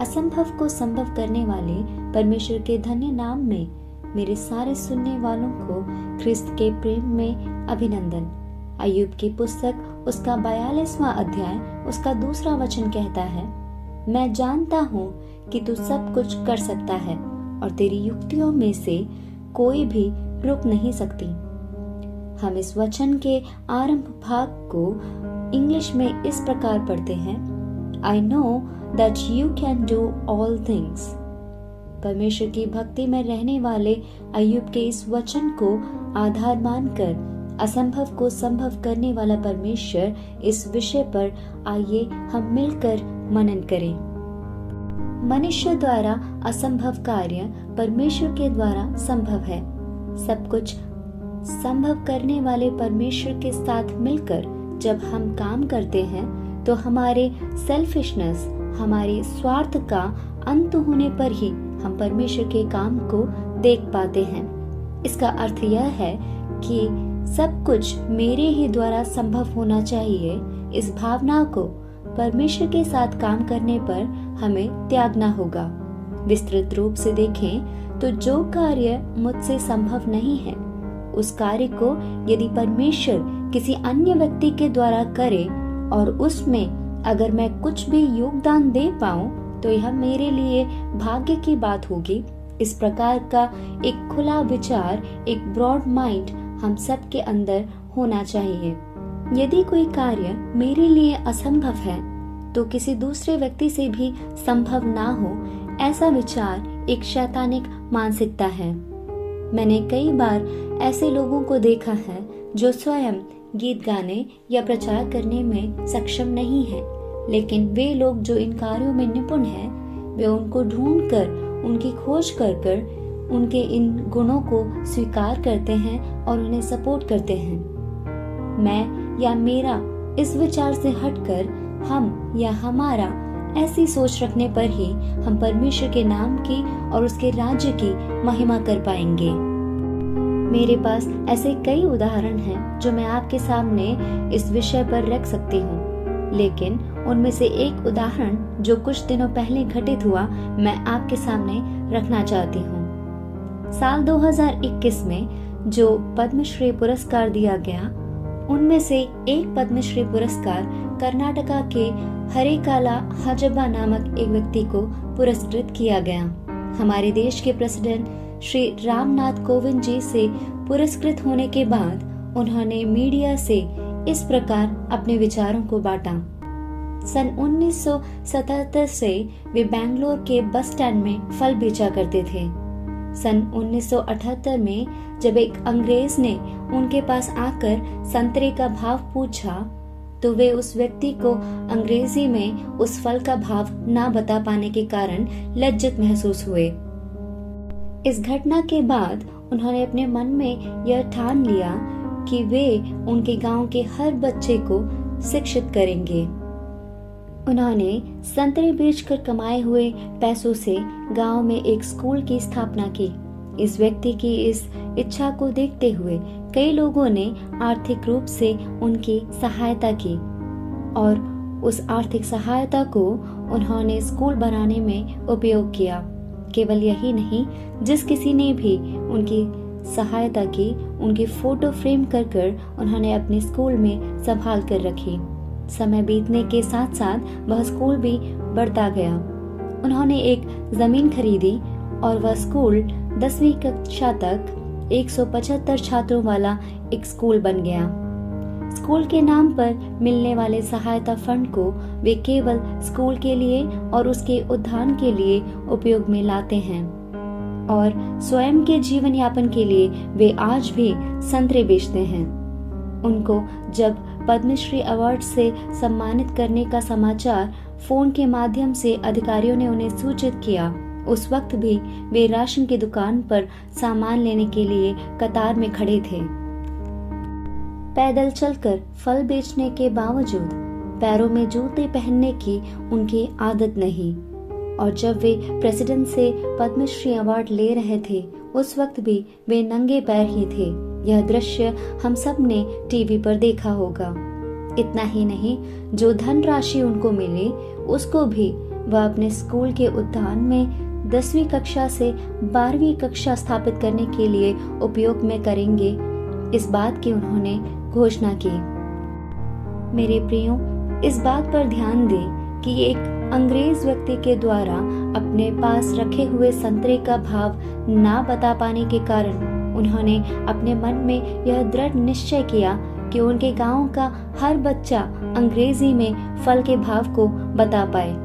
असंभव को संभव करने वाले परमेश्वर के धन्य नाम में मेरे सारे सुनने वालों को ख्रिस्त के प्रेम में अभिनंदन। अय्यूब की पुस्तक उसका 42वां अध्याय उसका 2 वचन कहता है, मैं जानता हूँ कि तू सब कुछ कर सकता है और तेरी युक्तियों में से कोई भी रुक नहीं सकती। हम इस वचन के आरंभ भाग को इंग्लिश में इस प्रकार पढ़ते हैं, I know that you can do all things। परमेश्वर की भक्ति में रहने वाले अय्यूब के इस वचन को आधार मानकर असंभव को संभव करने वाला परमेश्वर इस विषय पर आइए हम मिलकर मनन करें। मनुष्य द्वारा असंभव कार्य परमेश्वर के द्वारा संभव है। सब कुछ संभव करने वाले परमेश्वर के साथ मिलकर जब हम काम करते हैं तो हमारे सेल्फिशनेस, हमारे स्वार्थ का अंत होने पर ही हम परमेश्वर के काम को देख पाते हैं। इसका अर्थ यह है कि सब कुछ मेरे ही द्वारा संभव होना चाहिए। इस भावना को परमेश्वर के साथ काम करने पर हमें त्यागना होगा। विस्तृत रूप से देखें तो जो कार्य मुझसे संभव नहीं है, उस कार्य को यदि परमेश्वर किसी अन्य व्यक्ति के द्वारा करे और उसमें अगर मैं कुछ भी योगदान दे पाऊं तो यह मेरे लिए भाग्य की बात होगी। इस प्रकार का एक खुला विचार, एक ब्रॉड माइंड हम सब के अंदर होना चाहिए। यदि कोई कार्य मेरे लिए असंभव है तो किसी दूसरे व्यक्ति से भी संभव ना हो, ऐसा विचार एक शैतानिक मानसिकता है। मैंने कई बार ऐसे लोगों को देखा है जो स्वयं गीत गाने या प्रचार करने में सक्षम नहीं है, लेकिन वे लोग जो इन कार्यों में निपुण हैं, वे उनको ढूंढकर, उनकी खोज कर उनके इन गुणों को स्वीकार करते हैं और उन्हें सपोर्ट करते हैं। मैं या मेरा इस विचार से हटकर हम या हमारा ऐसी सोच रखने पर ही हम परमेश्वर के नाम की और उसके राज्य की महिमा कर पाएंगे। मेरे पास ऐसे कई उदाहरण हैं जो मैं आपके सामने इस विषय पर रख सकती हूँ, लेकिन उनमें से एक उदाहरण जो कुछ दिनों पहले घटित हुआ मैं आपके सामने रखना चाहती हूँ। साल 2021 में जो पद्मश्री पुरस्कार दिया गया, उनमें से एक पद्मश्री पुरस्कार कर्नाटका के हरेकाला हजब्बा नामक एक व्यक्ति को पुरस्कृत किया गया। हमारे देश के प्रेसिडेंट श्री रामनाथ कोविंद जी से पुरस्कृत होने के बाद उन्होंने मीडिया से इस प्रकार अपने विचारों को बांटा। सन 1977 से वे बेंगलोर के बस स्टैंड में फल बेचा करते थे। सन 1978 में जब एक अंग्रेज ने उनके पास आकर संतरे का भाव पूछा तो वे उस व्यक्ति को अंग्रेजी में उस फल का भाव ना बता पाने के कारण लज्जित महसूस हुए। इस घटना के बाद उन्होंने अपने मन में यह ठान लिया कि वे उनके गांव के हर बच्चे को शिक्षित करेंगे। उन्होंने संतरे बेचकर कमाए हुए पैसों से गांव में एक स्कूल की स्थापना की। इस व्यक्ति की इस इच्छा को देखते हुए कई लोगों ने आर्थिक रूप से उनकी सहायता की और उस आर्थिक सहायता को उन्होंने स्कूल बनाने में उपयोग किया। केवल यही नहीं, जिस किसी ने भी उनकी सहायता की, उनकी फोटो फ्रेम कर उन्होंने अपने स्कूल में संभाल कर रखी। समय बीतने के साथ साथ वह स्कूल भी बढ़ता गया। उन्होंने एक जमीन खरीदी और वह स्कूल 10वीं कक्षा तक 175 छात्रों वाला एक स्कूल बन गया। स्कूल के नाम पर मिलने वाले सहायता फंड को वे केवल स्कूल के लिए और उसके उद्यान के लिए उपयोग में लाते हैं और स्वयं के जीवन यापन के लिए वे आज भी संतरे बेचते हैं। उनको जब पद्मश्री अवार्ड से सम्मानित करने का समाचार फोन के माध्यम से अधिकारियों ने उन्हें सूचित किया, उस वक्त भी वे राशन की दुकान पर सामान लेने के लिए कतार में खड़े थे। पैदल चलकर फल बेचने के बावजूद पैरों में जूते पहनने की उनकी आदत नहीं, और जब वे प्रेसिडेंट से पद्मश्री अवार्ड ले रहे थे उस वक्त भी वे नंगे पैर ही थे। यह दृश्य हम सब ने टीवी पर देखा होगा। इतना ही नहीं, जो धनराशि उनको मिली उसको भी वह अपने स्कूल के उद्यान में 10वीं कक्षा से 12वीं कक्षा स्थापित करने के लिए उपयोग में करेंगे, इस बात की उन्होंने घोषणा की। मेरे प्रियो, इस बात पर ध्यान दें कि एक अंग्रेज व्यक्ति के द्वारा अपने पास रखे हुए संतरे का भाव ना बता पाने के कारण उन्होंने अपने मन में यह दृढ़ निश्चय किया कि उनके गांव का हर बच्चा अंग्रेजी में फल के भाव को बता पाए।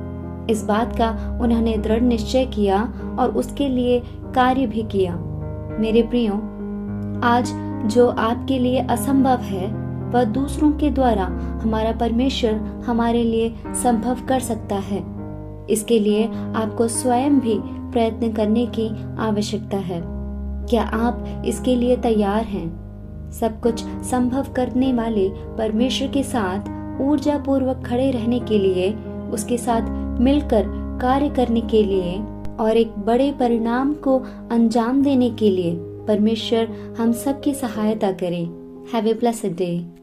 इस बात का उन्होंने दृढ़ निश्चय किया और उसके लिए कार्य भी किया। मेरे प्रियो, आज जो आपके लिए असंभव है वह दूसरों के द्वारा हमारा परमेश्वर हमारे लिए संभव कर सकता है। इसके लिए आपको स्वयं भी प्रयत्न करने की आवश्यकता है। क्या आप इसके लिए तैयार हैं? सब कुछ संभव करने वाले परमेश्वर के साथ ऊर्जा पूर्वक खड़े रहने के लिए, उसके साथ मिलकर कार्य करने के लिए और एक बड़े परिणाम को अंजाम देने के लिए परमेश्वर हम सब की सहायता करे। Have a blessed day.